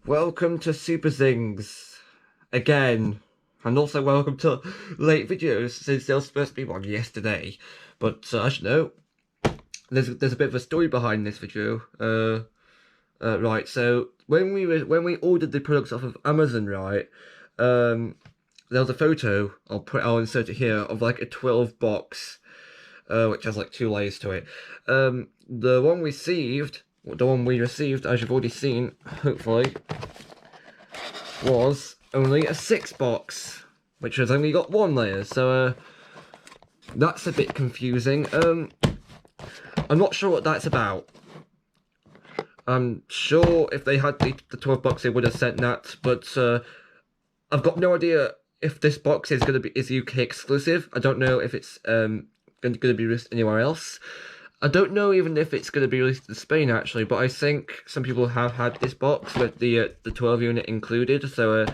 Welcome to Superthings again, and also welcome to late videos since there was supposed to be one yesterday. But as you know, there's a bit of a story behind this video. Right. So when we ordered the products off of Amazon, right, there was a photo. I'll insert it here of like a 12 box, which has like 2 layers to it. The one we received, as you've already seen, hopefully, was only a 6 box, which has only got 1 layer, so that's a bit confusing. I'm not sure what that's about. I'm sure if they had the 12 box they would have sent that, but I've got no idea if this box is UK exclusive. I don't know if it's going to be released anywhere else. I don't know even if it's going to be released in Spain, actually, but I think some people have had this box with the 12 unit included, so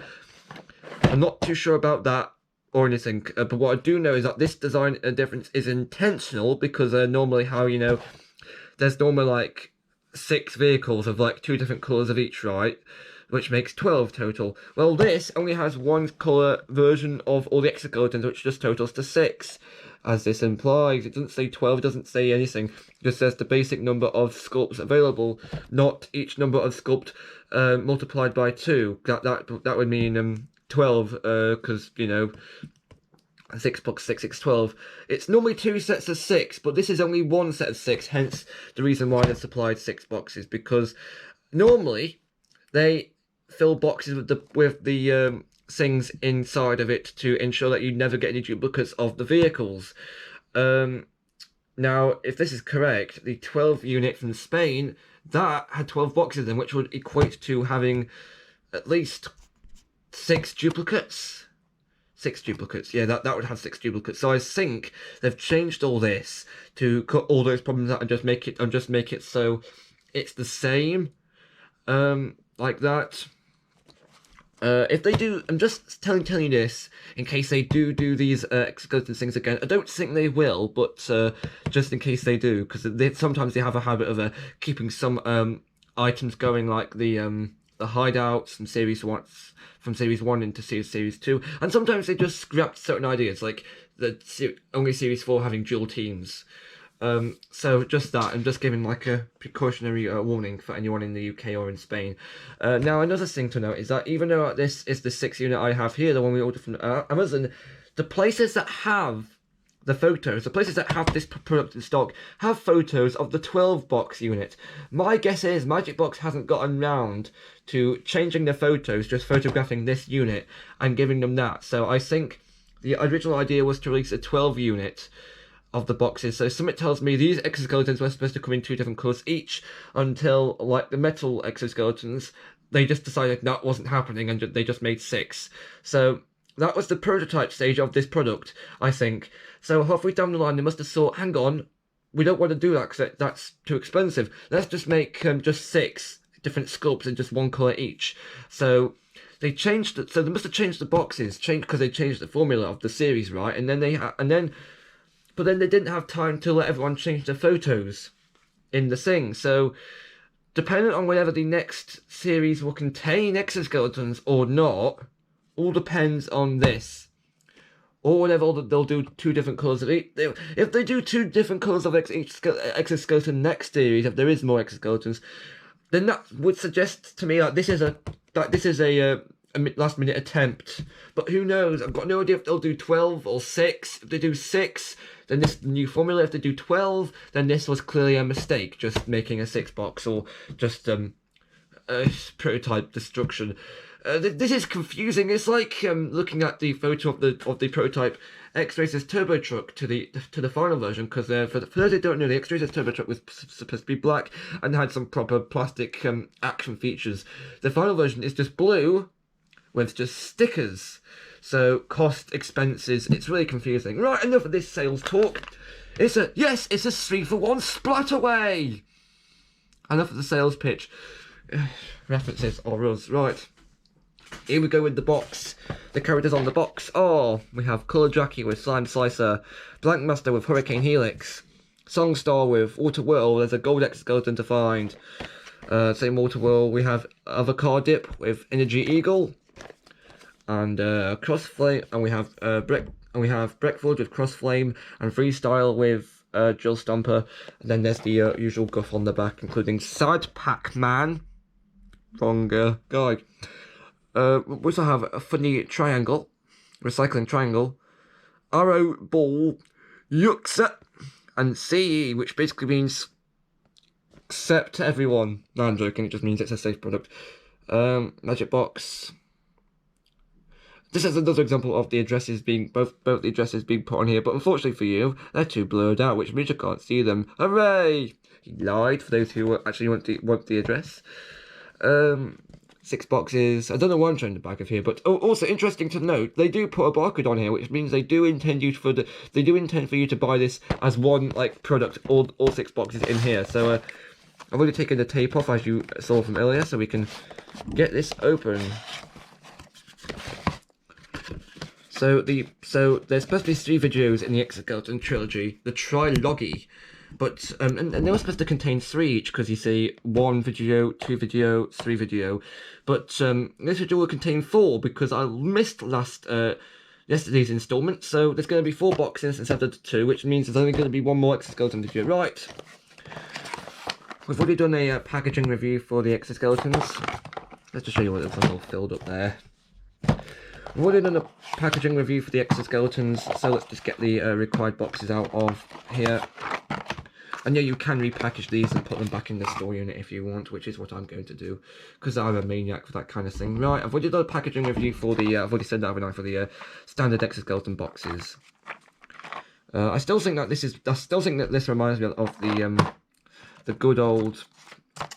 I'm not too sure about that or anything. But what I do know is that this design difference is intentional, because normally there's normally like 6 vehicles of like 2 different colours of each, right? Which makes 12 total. Well, this only has 1 colour version of all the Exoskeletons, which just totals to 6. As this implies, it doesn't say 12, it doesn't say anything. It just says the basic number of sculpts available, not each number of sculpt multiplied by 2. That would mean 12, because 6 plus 6 is 12. It's normally 2 sets of 6, but this is only 1 set of 6. Hence the reason why they've supplied 6 boxes, because normally they fill boxes with the things inside of it to ensure that you never get any duplicates of the vehicles. Now, if this is correct, the 12 unit from Spain, that had 12 boxes in, which would equate to having at least 6 duplicates. 6 duplicates, yeah, that would have 6 duplicates. So I think they've changed all this to cut all those problems out and just make it so it's the same, like that. If they do, I'm just telling you this in case they do these Exoskeleton things again. I don't think they will, but just in case they do, because sometimes they have a habit of keeping some items going, like the hideouts from series 1 into series 2, and sometimes they just scrap certain ideas, like only series 4 having dual teams. So just that, I'm just giving like a precautionary warning for anyone in the UK or in Spain. Now, another thing to note is that even though this is the 6 unit I have here, the one we ordered from Amazon, the places that have the photos, the places that have this product in stock, have photos of the 12 box unit. My guess is Magic Box hasn't gotten round to changing the photos, just photographing this unit and giving them that. So I think the original idea was to release a 12 unit of the boxes. So something tells me these Exoskeletons were supposed to come in 2 different colours each, until, like the metal Exoskeletons, they just decided that wasn't happening and they just made 6. So that was the prototype stage of this product, I think. So halfway down the line they must have thought, hang on, we don't want to do that because that's too expensive. Let's just make just 6 different sculpts in just 1 colour each. So they changed it. So they must have changed the boxes, because they changed the formula of the series, right? But then they didn't have time to let everyone change their photos in the thing. So, depending on whether the next series will contain Exoskeletons or not, all depends on this. Or whenever they'll do 2 different colours of each. If they do 2 different colours of each Exoskeleton next series, if there is more Exoskeletons, then that would suggest to me that this is a last minute attempt. But who knows? I've got no idea if they'll do 12 or 6. If they do 6, then this is the new formula. If they do 12, then this was clearly a mistake, just making a 6 box, or just prototype destruction. This is confusing. It's like looking at the photo of the prototype X-Racer's turbo truck to the final version, because for those who don't know, the X-Racer's turbo truck was supposed to be black and had some proper plastic action features. The final version is just blue with just stickers. So cost, expenses, it's really confusing. Right, enough of this sales talk. It's a 3-for-1 Splataway. Enough of the sales pitch. References or us. Right. Here we go with the box. The characters on the box are, we have Colour Jackie with Slime Slicer, Blank Master with Hurricane Helix, Songstar with Water Whirl, there's a gold Exoskeleton to find, Same water wheel. We have avocado dip with energy eagle, and crossflame, and we have breakfast with crossflame, and freestyle with drill stomper, and then there's the usual guff on the back, including Sad Pac-Man. Wrong guide. We also have a funny triangle, recycling triangle, arrow ball, yuxa, and C, which basically means accept everyone. No, I'm joking. It just means it's a safe product. Magic box. This is another example of the addresses being both the addresses being put on here, but unfortunately for you, they're too blurred out, which means you can't see them. Hooray! He lied for those who actually want the address. 6 boxes. I don't know why I'm showing the back of here, but also interesting to note, they do put a barcode on here, which means they do intend for you to buy this as one like product, all 6 boxes in here. So I've already taken the tape off, as you saw from earlier, so we can get this open. So there's supposed to be 3 videos in the Exoskeleton trilogy, the trilogy, but and they were supposed to contain 3 each, because you see 1 video, 2 video, 3 video, but this video will contain 4 because I missed yesterday's installment. So there's going to be 4 boxes instead of 2, which means there's only going to be 1 more Exoskeleton video. Right, we've already done a packaging review for the Exoskeletons. Let's just show you what it's all filled up there. We've already done a packaging review for the Exoskeletons, so let's just get the required boxes out of here. And yeah, you can repackage these and put them back in the store unit if you want, which is what I'm going to do, because I'm a maniac for that kind of thing. Right, I've already done a packaging review for the, I've already said that, haven't I, for the standard Exoskeleton boxes. I still think that this reminds me of the good old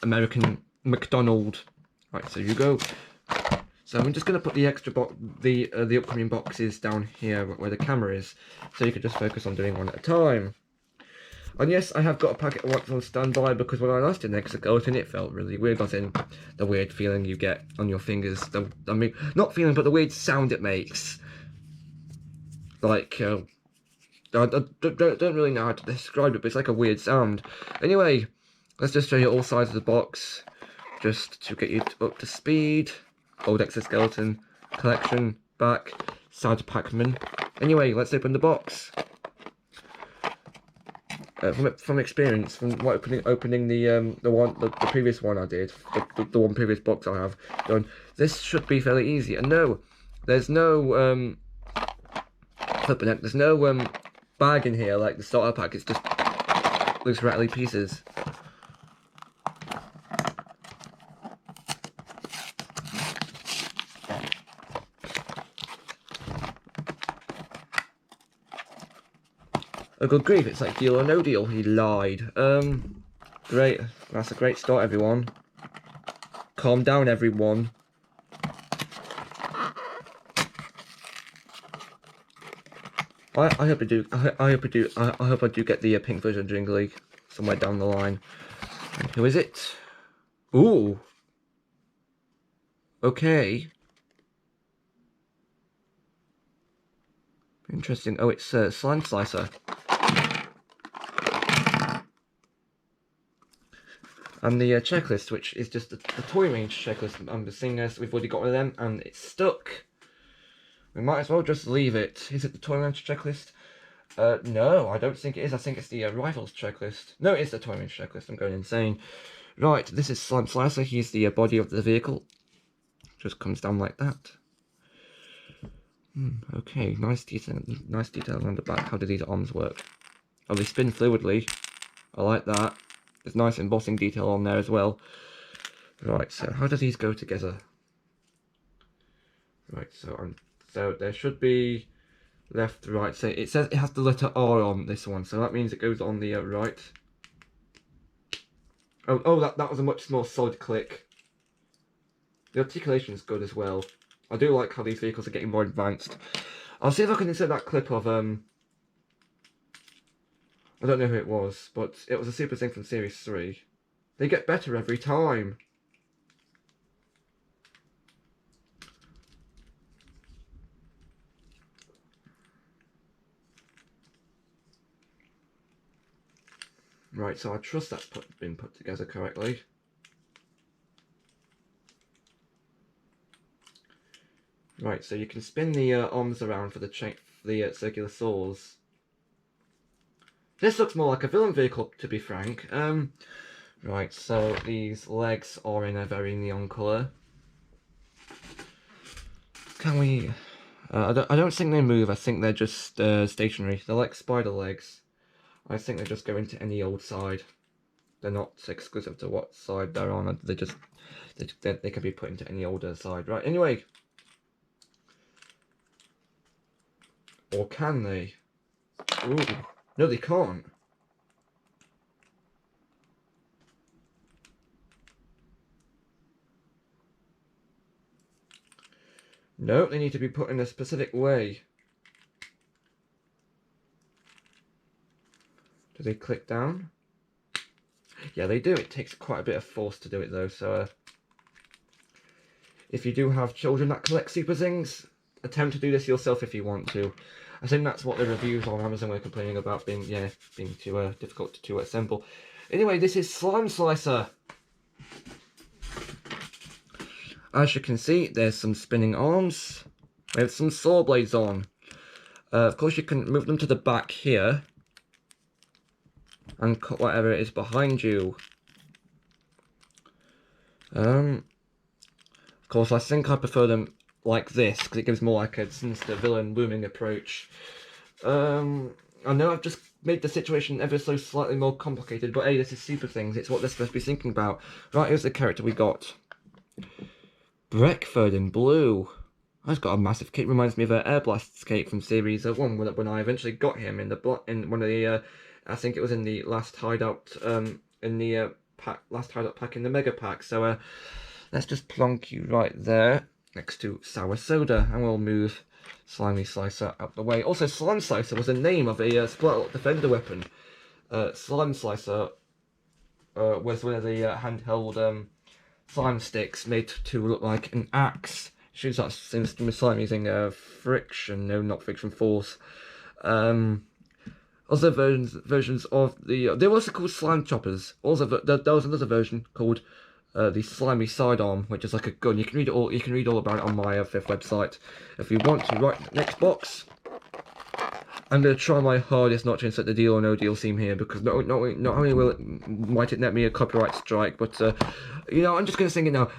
American McDonald. Right, so you go. So I'm just going to put the the upcoming boxes down here where the camera is, so you can just focus on doing one at a time. And yes, I have got a packet of ones on standby, because when I last did an Exoskeleton, it felt really weird, as in the weird feeling you get on your fingers. I mean, not feeling, but the weird sound it makes. Like, I don't really know how to describe it, but it's like a weird sound. Anyway, let's just show you all sides of the box, just to get you up to speed. Old Exoskeleton collection, back, Sad Pac-Man. Anyway, let's open the box. From experience, from opening the previous one I did, the one previous box I have done, this should be fairly easy. And no, there's no there's no bag in here like the starter pack. It's just loose rattly pieces. Oh, good grief, it's like deal or no deal. He lied. Great. That's a great start, everyone. Calm down, everyone. I hope I do. I hope I do get the pink version of Jingly somewhere down the line. And who is it? Ooh. Okay. Interesting. Oh, it's Slime Slicer. And the checklist, which is just the toy range checklist. I'm just seeing this. We've already got one of them, and it's stuck. We might as well just leave it. Is it the toy range checklist? No, I don't think it is. I think it's the rivals checklist. No, it is the toy range checklist. I'm going insane. Right, this is Slime Slicer. He's the body of the vehicle. Just comes down like that. Okay, nice detail on the back. How do these arms work? Oh, they spin fluidly. I like that. There's nice embossing detail on there as well. Right, so how do these go together? Right, so there should be left, right. So it says it has the letter R on this one, so that means it goes on the right. Oh, that was a much more solid click. The articulation is good as well. I do like how these vehicles are getting more advanced. I'll see if I can insert that clip of I don't know who it was, but it was a super thing from Series 3. They get better every time. Right, so I trust that's been put together correctly. Right, so you can spin the arms around for the circular saws. This looks more like a villain vehicle, to be frank. Right, so these legs are in a very neon colour. Can we... I don't think they move, I think they're just stationary. They're like spider legs. I think they just go into any old side. They're not exclusive to what side they're on. They can be put into any older side. Right, anyway. Or can they? Ooh. No, they can't. No, they need to be put in a specific way. Do they click down? Yeah, they do. It takes quite a bit of force to do it, though. So, if you do have children that collect Superthings, attempt to do this yourself if you want to. I think that's what the reviews on Amazon were complaining about, being too difficult to assemble. Anyway, this is Slime Slicer. As you can see, there's some spinning arms with some saw blades on. Of course, you can move them to the back here and cut whatever is behind you. Of course, I think I prefer them like this because it gives more like a sinister villain looming approach. I know I've just made the situation ever so slightly more complicated, but hey, this is Superthings. It's what they're supposed to be thinking about. Right, here's the character we got. Breckford in blue. He's got a massive cape. Reminds me of Air Blast's cape from Series 1 when I eventually got him in one of the I think it was in the last hideout last hideout pack in the Mega Pack. So let's just plonk you right there next to Sour Soda, and we'll move Slimy Slicer out the way. Also, Slime Slicer was the name of a Splatlock Defender weapon. Slime Slicer was one of the handheld slime sticks made to look like an axe. Shoots out slime using friction, no, not friction force. Other versions of they were also called slime choppers. Also, there was another version called the slimy sidearm, which is like a gun. You can read it all. You can read all about it on my fifth website if you want to. Right, next box. I'm going to try my hardest not to insert the deal or no deal theme here, because not only might it net me a copyright strike, but you know, I'm just going to sing it now.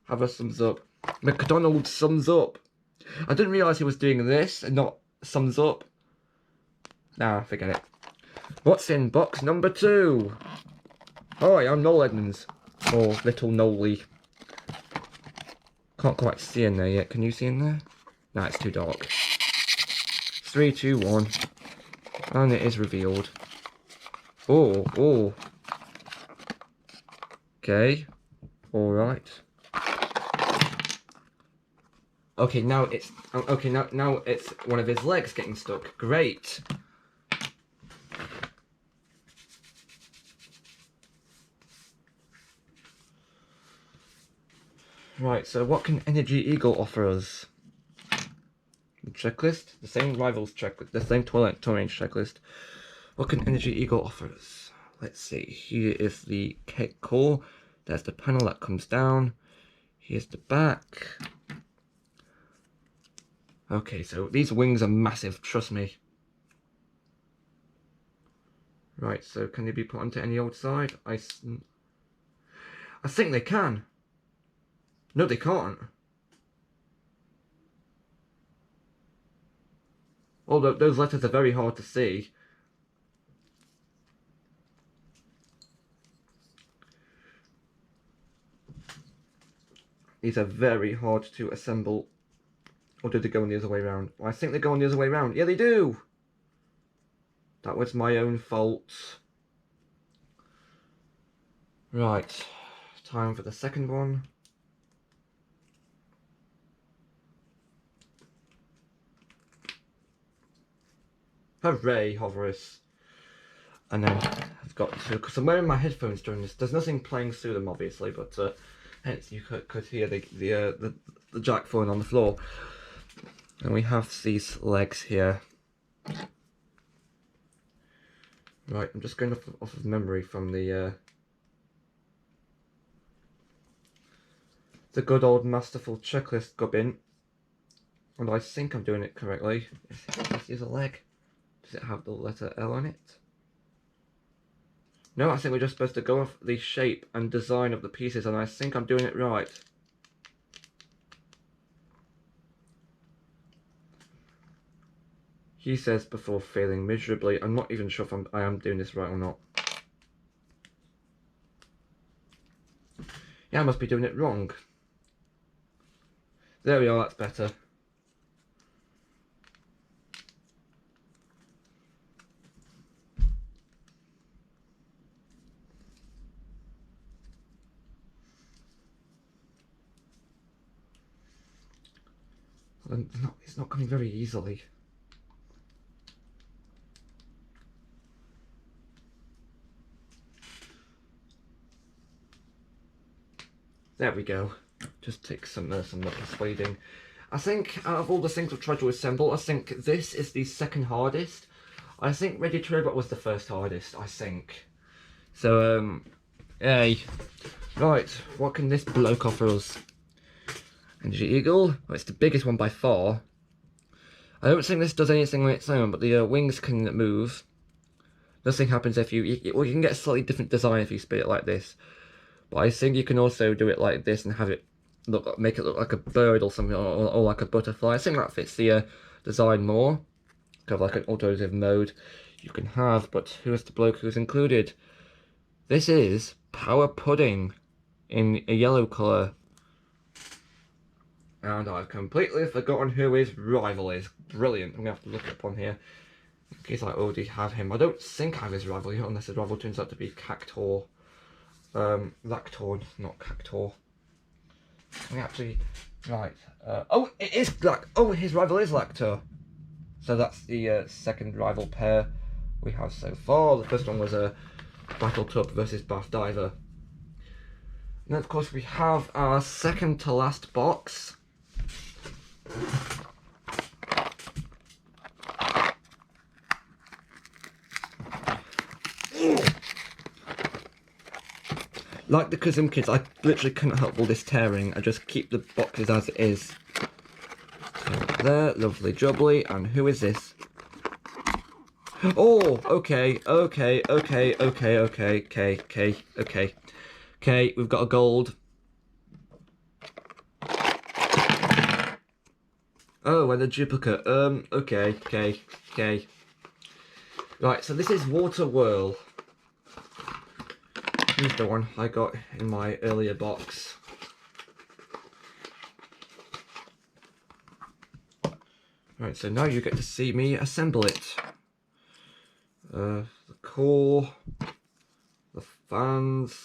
Have a thumbs up. McDonald's thumbs up. I didn't realise he was doing this and not thumbs up. Nah, forget it. What's in box number 2? Hi, I'm Noel Edmonds, or Little Nolly. Can't quite see in there yet. Can you see in there? Nah, it's too dark. 3, 2, 1. And it is revealed. Oh, oh. Okay. Alright. Okay, now it's... Okay, now it's one of his legs getting stuck. Great. Right, so what can Energy Eagle offer us? The checklist? The same Rivals checklist, the same Twilight Range checklist. What can Energy Eagle offer us? Let's see, here is the kit core. There's the panel that comes down. Here's the back. Okay, so these wings are massive, trust me. Right, so can they be put onto any old side? I think they can. No, they can't. Although those letters are very hard to see. These are very hard to assemble. Or do they go on the other way around? Well, I think they go on the other way around. Yeah, they do! That was my own fault. Right. Time for the second one. Hooray, Hoverus. And then I've got to, because I'm wearing my headphones during this, there's nothing playing through them obviously, but hence you could hear the jack falling on the floor. And we have these legs here. Right, I'm just going off of memory from the the good old masterful checklist gubbin. And I think I'm doing it correctly. This is a leg. Does it have the letter L on it? No, I think we're just supposed to go off the shape and design of the pieces, and I think I'm doing it right. He says before failing miserably. I'm not even sure if I am doing this right or not. Yeah, I must be doing it wrong. There we are, that's better. It's not coming very easily. There we go. Just take some more persuading. I think out of all the things I've tried to assemble, I think this is the second hardest. I think Ready to Robot was the first hardest, I think. So, yay. Right, what can this bloke offer us? Energy Eagle. Well, it's the biggest one by far. I don't think this does anything on its own, but the wings can move. Nothing happens if well, you can get a slightly different design if you spin it like this. But I think you can also do it like this and have it make it look like a bird or something, or like a butterfly. I think that fits the design more. Kind of like an automotive mode you can have. But who is the bloke who's included? This is Power Pudding in a yellow colour. And I've completely forgotten who his rival is. Brilliant. I'm going to have to look it up on here in case I already have him. I don't think I have his rival here, unless his rival turns out to be Cactor. Lactorn, not Cactor. Actually, right. Oh, it is Oh, his rival is Lactor. So that's the second rival pair we have so far. The first one was a Battle Tub versus Bath Diver. And then, of course, we have our second to last box. Like the Kazum Kids, I literally couldn't help all this tearing. I just keep the boxes as it is. So there, lovely jubbly. And who is this? Oh, okay, we've got a gold. Oh, and a duplicate. Okay. Right, so this is Water Whirl. Here's the one I got in my earlier box. Right, so now you get to see me assemble it. The core, the fans.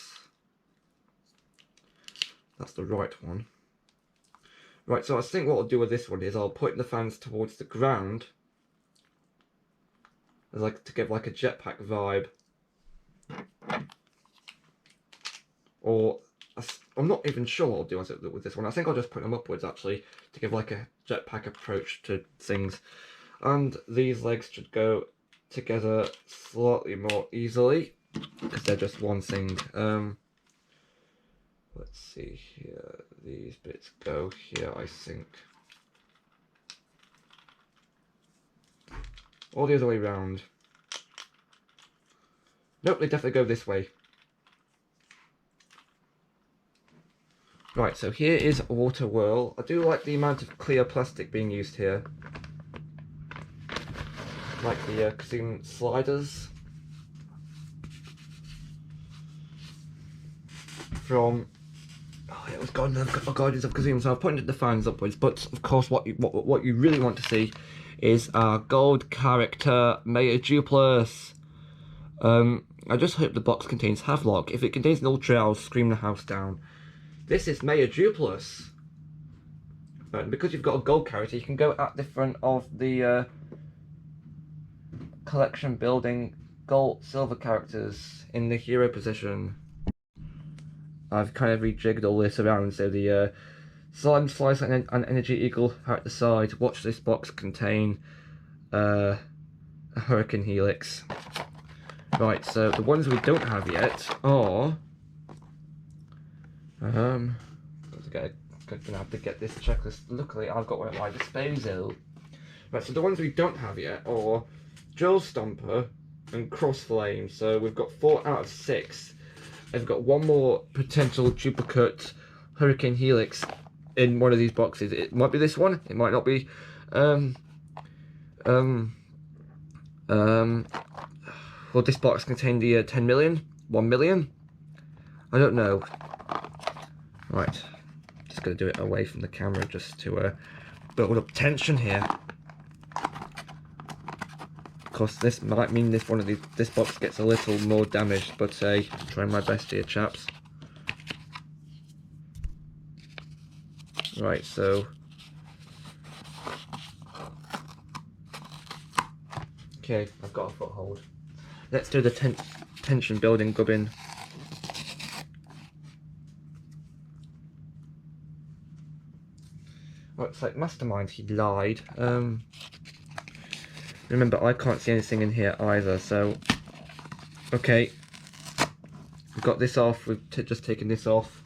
That's the right one. Right, so I think what I'll do with this one is I'll put the fans towards the ground, as like to give like a jetpack vibe. Or I'm not even sure what I'll do with this one. I think I'll just put them upwards actually to give like a jetpack approach to things. And these legs should go together slightly more easily because they're just one thing. Let's see here. These bits go here, I think. Or the other way round. Nope, they definitely go this way. Right, so here is Water Whirl. I do like the amount of clear plastic being used here. Like the Kazum sliders. From... Oh, it was Guardians of Kazum, so I've pointed the fans upwards. But, of course, what you really want to see is our gold character, Mayor Duplus. I just hope the box contains Havelock. If it contains an Ultra, I'll scream the house down. This is Mayor Duplus. And because you've got a gold character, you can go at the front of the collection building gold, silver characters in the hero position. I've kind of rejigged all this around, so the Slime Slice and Energy Eagle are at the side. Watch this box contain a Hurricane Helix. Right, so the ones we don't have yet are... got to get a going to have to get this checklist. Luckily, I've got one at my disposal. Right, so the ones we don't have yet are Joel Stomper and Crossflame. So we've got 4 out of 6. I've got one more potential duplicate Hurricane Helix in one of these boxes. It might be this one. It might not be. Will this box contain the 10 million? 1 million? I don't know. Right. Just going to do it away from the camera just to build up tension here. Of course, this might mean this box gets a little more damaged, but I'm trying my best here, chaps. Right, so okay, I've got a foothold. Let's do the tension building gubbin. Well, it's like Mastermind, he lied. Remember, I can't see anything in here either, so okay. We've got this off, we've just taken this off.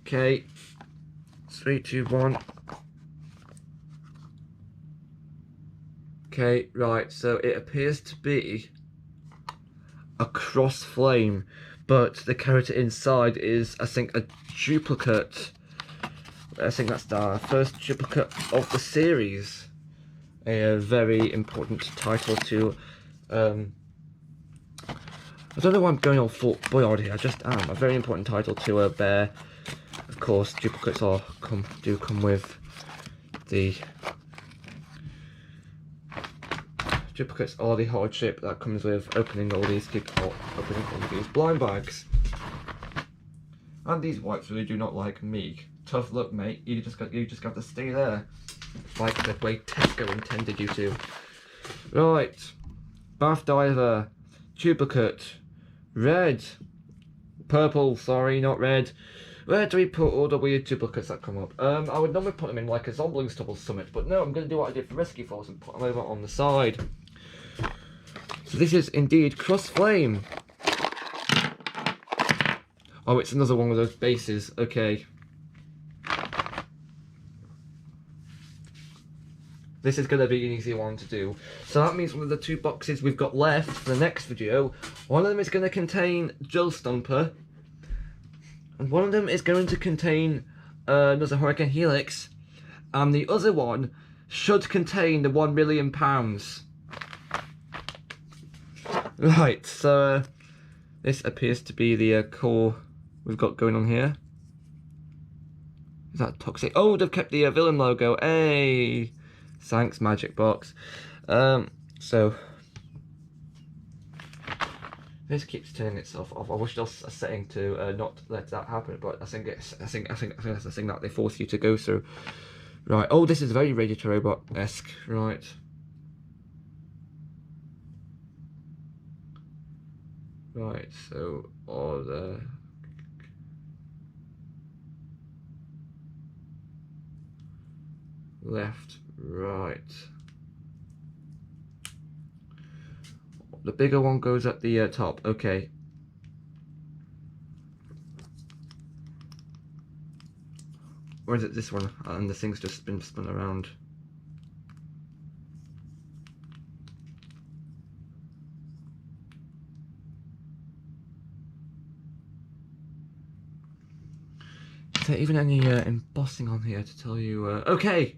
Okay. 3, 2, 1. Okay, right, so it appears to be a cross flame, but the character inside is, I think, a duplicate. I think that's the first duplicate of the series. A very important title to, I don't know why I'm going all Fort Boyard here, I just am. A very important title to bear. Of course, duplicates do come with the... Duplicates are the hardship that comes with opening all these blind bags. And these wipes really do not like me. Tough luck, mate. You just got to stay there, like the way Tesco intended you to. Right, Bath Diver, duplicate, red, purple. Sorry, not red. Where do we put all the weird duplicates that come up? I would normally put them in like a Zombling Stubble Summit, but no, I'm going to do what I did for Rescue Force and put them over on the side. So this is indeed Cross Flame. Oh, it's another one of those bases. Okay. This is going to be an easy one to do. So that means one of the 2 boxes we've got left for the next video, one of them is going to contain Joel Stomper, and one of them is going to contain another Hurricane Helix, and the other one should contain the £1 million. Right, so this appears to be the core we've got going on here. Is that toxic? Oh, they've kept the villain logo. Hey, thanks, Magic Box. So this keeps turning itself off. I wish there was a setting to not let that happen, but I think that's the thing that they force you to go through. Right. Oh, this is very Ready to Robot-esque. Right. Right. So all the left, right. The bigger one goes at the top. Okay. Or is it this one? And the thing's just been spun around. Is there even any embossing on here to tell you? Okay,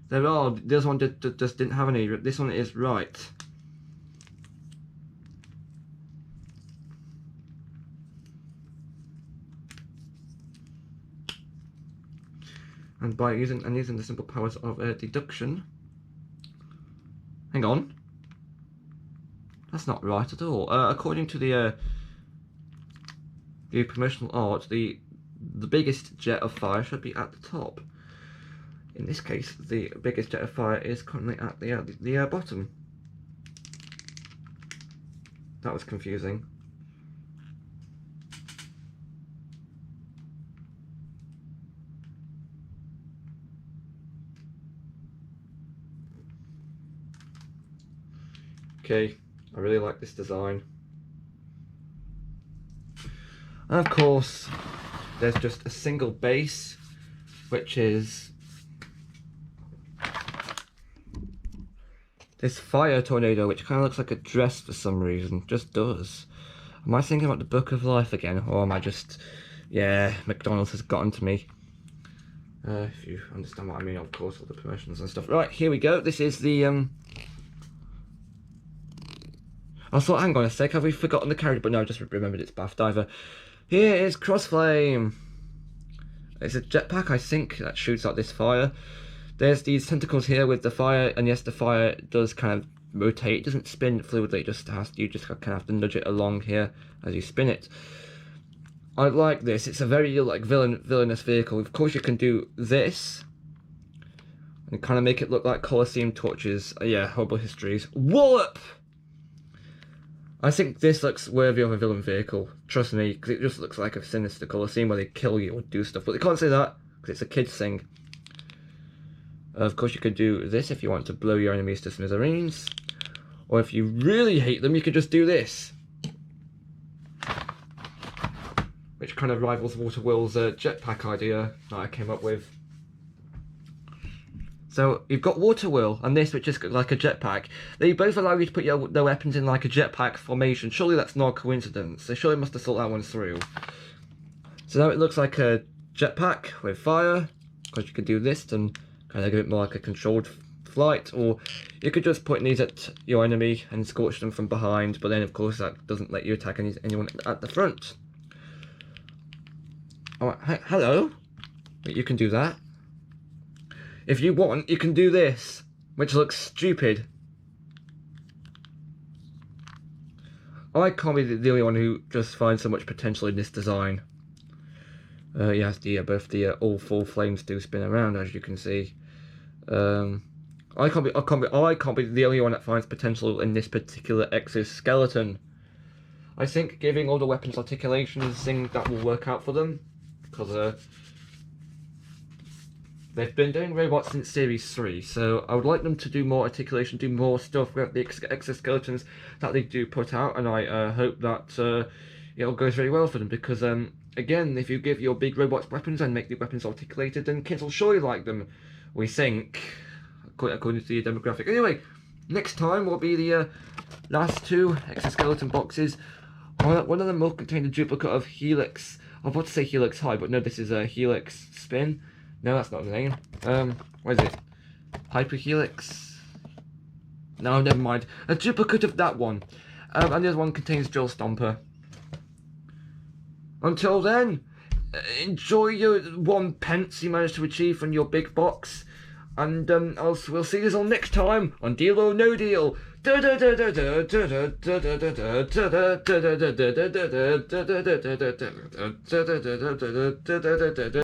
there are. This one just didn't have any. This one is right. And by using the simple powers of deduction. Hang on. That's not right at all. According to the promotional art, the biggest jet of fire should be at the top. In this case, the biggest jet of fire is currently at the bottom. That was confusing. Okay, I really like this design. And of course, there's just a single base which is this fire tornado, which kind of looks like a dress for some reason. Just does. Am I thinking about the Book of Life again, or am I just... Yeah, McDonald's has gotten to me. If you understand what I mean, of course, all the promotions and stuff. Right, here we go. This is the... I thought, hang on a sec, have we forgotten the character? But no, I just remembered it's Bath Diver. Here is Crossflame. It's a jetpack, I think, that shoots out this fire. There's these tentacles here with the fire, and yes, the fire does kind of rotate. It doesn't spin fluidly, you just kind of have to nudge it along here as you spin it. I like this. It's a very like villainous vehicle. Of course, you can do this and kind of make it look like Colosseum torches. Yeah, horrible histories. Wallop! I think this looks worthy of a villain vehicle. Trust me, because it just looks like a sinister Colosseum where they kill you or do stuff. But they can't say that because it's a kid's thing. Of course, you could do this if you want to blow your enemies to smithereens. Or if you really hate them, you could just do this. Which kind of rivals Waterwill's jetpack idea that I came up with. So you've got Waterwill and this, which is like a jetpack. They both allow you to put their weapons in like a jetpack formation. Surely that's not a coincidence. They surely must have thought that one through. So now it looks like a jetpack with fire. Because you could do this and kind of give it more like a controlled flight. Or you could just point these at your enemy and scorch them from behind. But then of course that doesn't let you attack anyone at the front. Oh, hello. You can do that. If you want, you can do this, which looks stupid. I can't be the only one who just finds so much potential in this design. Yes, both the all four flames do spin around, as you can see. I can't be the only one that finds potential in this particular exoskeleton. I think giving all the weapons articulation is a thing that will work out for them, because they've been doing robots since Series 3, so I would like them to do more articulation, do more stuff with the exoskeletons that they do put out, and I hope that it all goes very well for them, because, again, if you give your big robots weapons and make the weapons articulated, then kids will surely like them, we think, according to the demographic. Anyway, next time will be the last two exoskeleton boxes. One of them will contain a duplicate of Helix. I was about to say Helix High, but no, this is a Helix Spin. No, that's not the name. What is it? Hyper Helix? No, never mind. A duplicate of that one. And the other one contains Joel Stomper. Until then, enjoy your 1 pence you managed to achieve from your big box. And we'll see you all next time on Deal or No Deal.